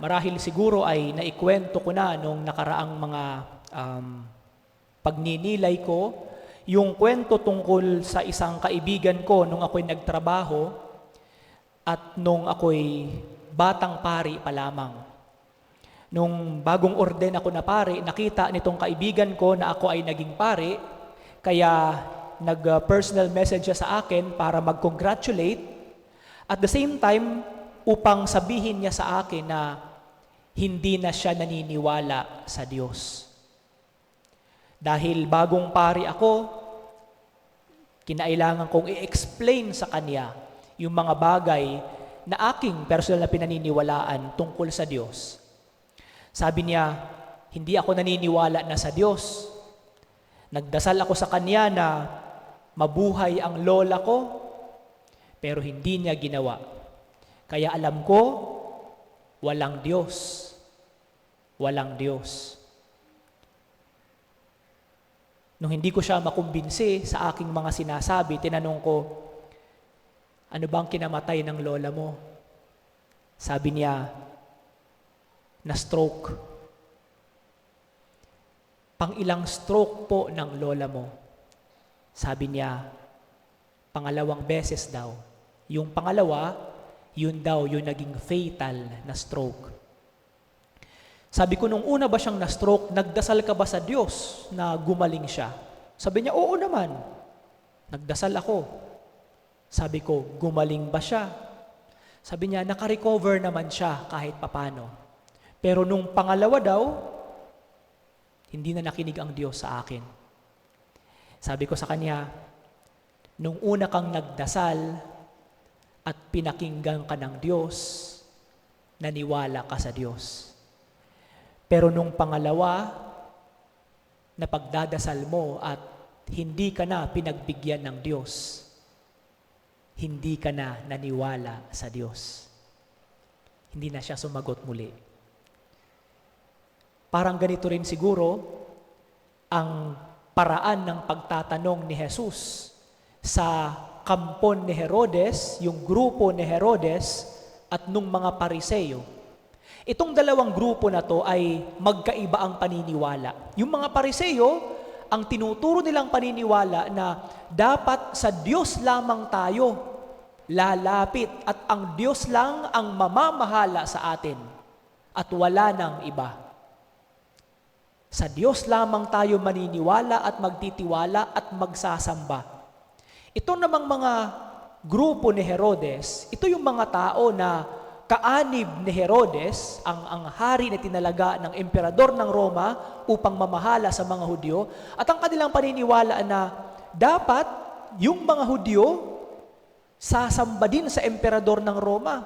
Marahil siguro ay naikwento ko na nung nakaraang mga pagninilay ko, yung kwento tungkol sa isang kaibigan ko nung ako'y nagtrabaho at nung ako'y batang pari pa lamang. Nung bagong orden ako na pari, nakita nitong kaibigan ko na ako ay naging pari, kaya nag-personal message siya sa akin para mag-congratulate. At the same time, upang sabihin niya sa akin na hindi na siya naniniwala sa Diyos. Dahil bagong pari ako, kinailangan kong i-explain sa kanya yung mga bagay na aking personal na pinaniniwalaan tungkol sa Diyos. Sabi niya, hindi ako naniniwala na sa Diyos. Nagdasal ako sa kanya na mabuhay ang lola ko, pero hindi niya ginawa. Kaya alam ko, walang Diyos. Walang Diyos. Nung hindi ko siya makumbinsi sa aking mga sinasabi, tinanong ko, ano bang kinamatay ng lola mo? Sabi niya, na-stroke. Pang-ilang stroke po ng lola mo? Sabi niya, pangalawang beses daw. Yung pangalawa, yun daw yung naging fatal na stroke. Sabi ko, nung una ba siyang na-stroke, nagdasal ka ba sa Diyos na gumaling siya? Sabi niya, oo naman. Nagdasal ako. Sabi ko, gumaling ba siya? Sabi niya, naka-recover naman siya kahit papano. Pero nung pangalawa daw, hindi na nakinig ang Diyos sa akin. Sabi ko sa kanya, nung una kang nagdasal at pinakinggan ka ng Diyos, naniwala ka sa Diyos. Pero nung pangalawa, na pagdadasal mo at hindi ka na pinagbigyan ng Diyos, hindi ka na naniwala sa Diyos. Hindi na siya sumagot muli. Parang ganito rin siguro ang paraan ng pagtatanong ni Jesus sa kampon ni Herodes, yung grupo ni Herodes at nung mga Pariseo. Itong dalawang grupo na to ay magkaiba ang paniniwala. Yung mga Pariseo, ang tinuturo nilang paniniwala na dapat sa Diyos lamang tayo lalapit at ang Diyos lang ang mamamahala sa atin at wala nang iba. Sa Diyos lamang tayo maniniwala at magtitiwala at magsasamba. Ito namang mga grupo ni Herodes, ito yung mga tao na kaanib ni Herodes, ang hari na tinalaga ng emperador ng Roma upang mamahala sa mga Hudyo, at ang kanilang paniniwala na dapat yung mga Hudyo sasamba din sa emperador ng Roma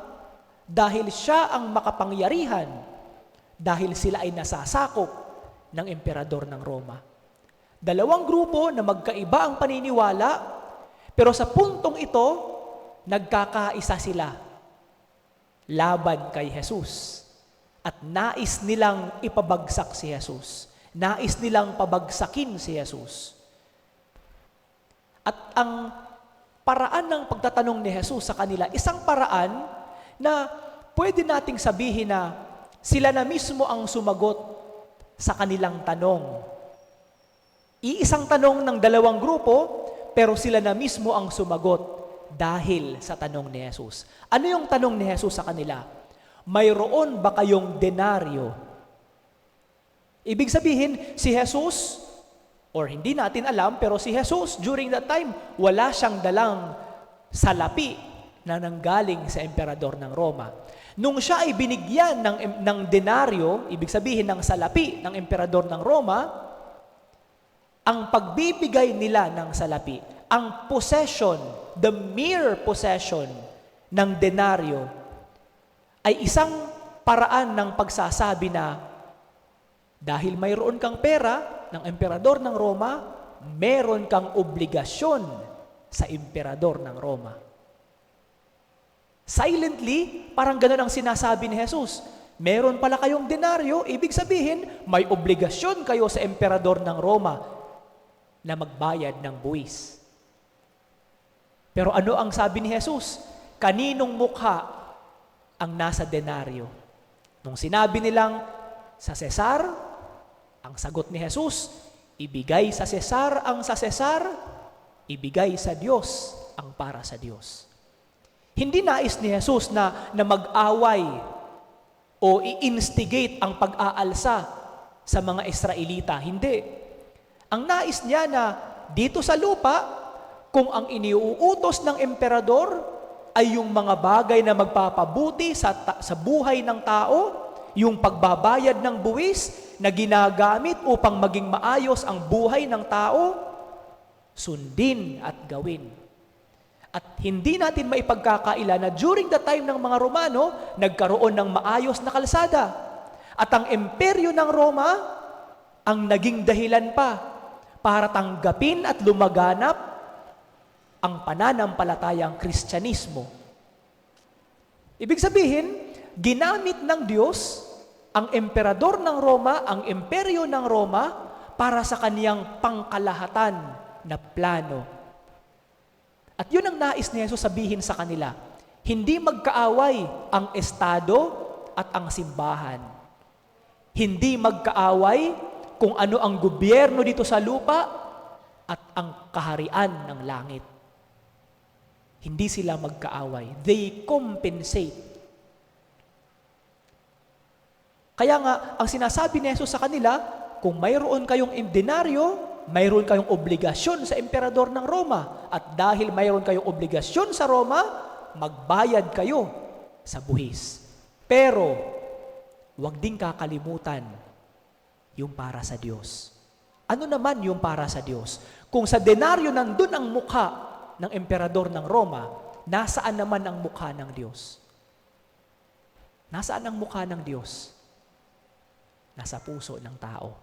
dahil siya ang makapangyarihan, dahil sila ay nasasakop ng emperador ng Roma. Dalawang grupo na magkaiba ang paniniwala, pero sa puntong ito, nagkakaisa sila laban kay Jesus. At nais nilang ipabagsak si Jesus. Nais nilang pabagsakin si Jesus. At ang paraan ng pagtatanong ni Jesus sa kanila, isang paraan na pwede nating sabihin na sila na mismo ang sumagot sa kanilang tanong. Iisang tanong ng dalawang grupo, pero sila na mismo ang sumagot dahil sa tanong ni Jesus. Ano yung tanong ni Jesus sa kanila? Mayroon ba kayong denaryo? Ibig sabihin, si Jesus, or hindi natin alam, pero si Jesus, during that time, wala siyang dalang salapi na nanggaling sa emperador ng Roma. Nung siya ay binigyan ng denaryo, ibig sabihin ng salapi ng emperador ng Roma, ang pagbibigay nila ng salapi, ang possession, the mere possession ng denaryo, ay isang paraan ng pagsasabi na dahil mayroon kang pera ng emperador ng Roma, meron kang obligasyon sa emperador ng Roma. Silently, parang gano'n ang sinasabi ni Jesus. Meron pala kayong denaryo, ibig sabihin, may obligasyon kayo sa emperador ng Roma na magbayad ng buwis. Pero ano ang sabi ni Jesus? Kaninong mukha ang nasa denaryo? Nung sinabi nilang sa Cesar, ang sagot ni Jesus, ibigay sa Cesar ang sa Cesar, ibigay sa Diyos ang para sa Diyos. Hindi nais ni Jesus na mag-away o i-instigate ang pag-aalsa sa mga Israelita. Hindi. Ang nais niya na dito sa lupa, kung ang iniuutos ng emperador ay yung mga bagay na magpapabuti sa buhay ng tao, yung pagbabayad ng buwis na ginagamit upang maging maayos ang buhay ng tao, sundin at gawin. At hindi natin maipagkakaila na during the time ng mga Romano, nagkaroon ng maayos na kalsada. At ang imperyo ng Roma, ang naging dahilan pa para tanggapin at lumaganap ang pananampalatayang Kristyanismo. Ibig sabihin, ginamit ng Diyos ang emperador ng Roma, ang imperyo ng Roma, para sa kaniyang pangkalahatan na plano. At yun ang nais ni Jesus sabihin sa kanila. Hindi magkaaway ang estado at ang simbahan. Hindi magkaaway kung ano ang gobyerno dito sa lupa at ang kaharian ng langit. Hindi sila magkaaway. They compensate. Kaya nga, ang sinasabi ni Jesus sa kanila, kung mayroon kayong denaryo, mayroon kayong obligasyon sa emperador ng Roma. At dahil mayroon kayong obligasyon sa Roma, magbayad kayo sa buhis. Pero, huwag din kakalimutan yung para sa Diyos. Ano naman yung para sa Diyos? Kung sa denaryo nandun ang mukha ng emperador ng Roma, nasaan naman ang mukha ng Diyos? Nasaan ang mukha ng Diyos? Nasa puso ng tao.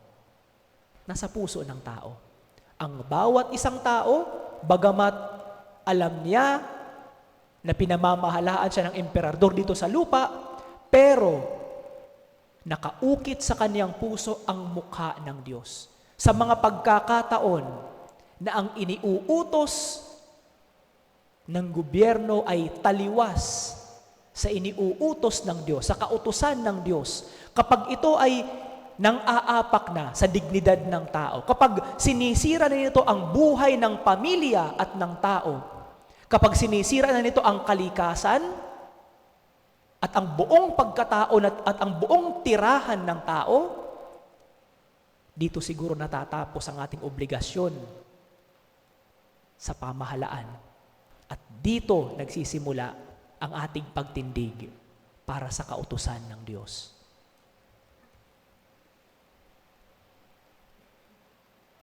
Nasa puso ng tao. Ang bawat isang tao, bagamat alam niya na pinamamahalaan siya ng emperador dito sa lupa, pero nakaukit sa kaniyang puso ang mukha ng Diyos. Sa mga pagkakataon na ang iniuutos ng gobyerno ay taliwas sa iniuutos ng Diyos, sa kautusan ng Diyos, kapag ito ay nang aapak na sa dignidad ng tao, kapag sinisira na nito ang buhay ng pamilya at ng tao, kapag sinisira na nito ang kalikasan at ang buong pagkatao at ang buong tirahan ng tao, dito siguro natatapos ang ating obligasyon sa pamahalaan. At dito nagsisimula ang ating pagtindig para sa kautusan ng Diyos.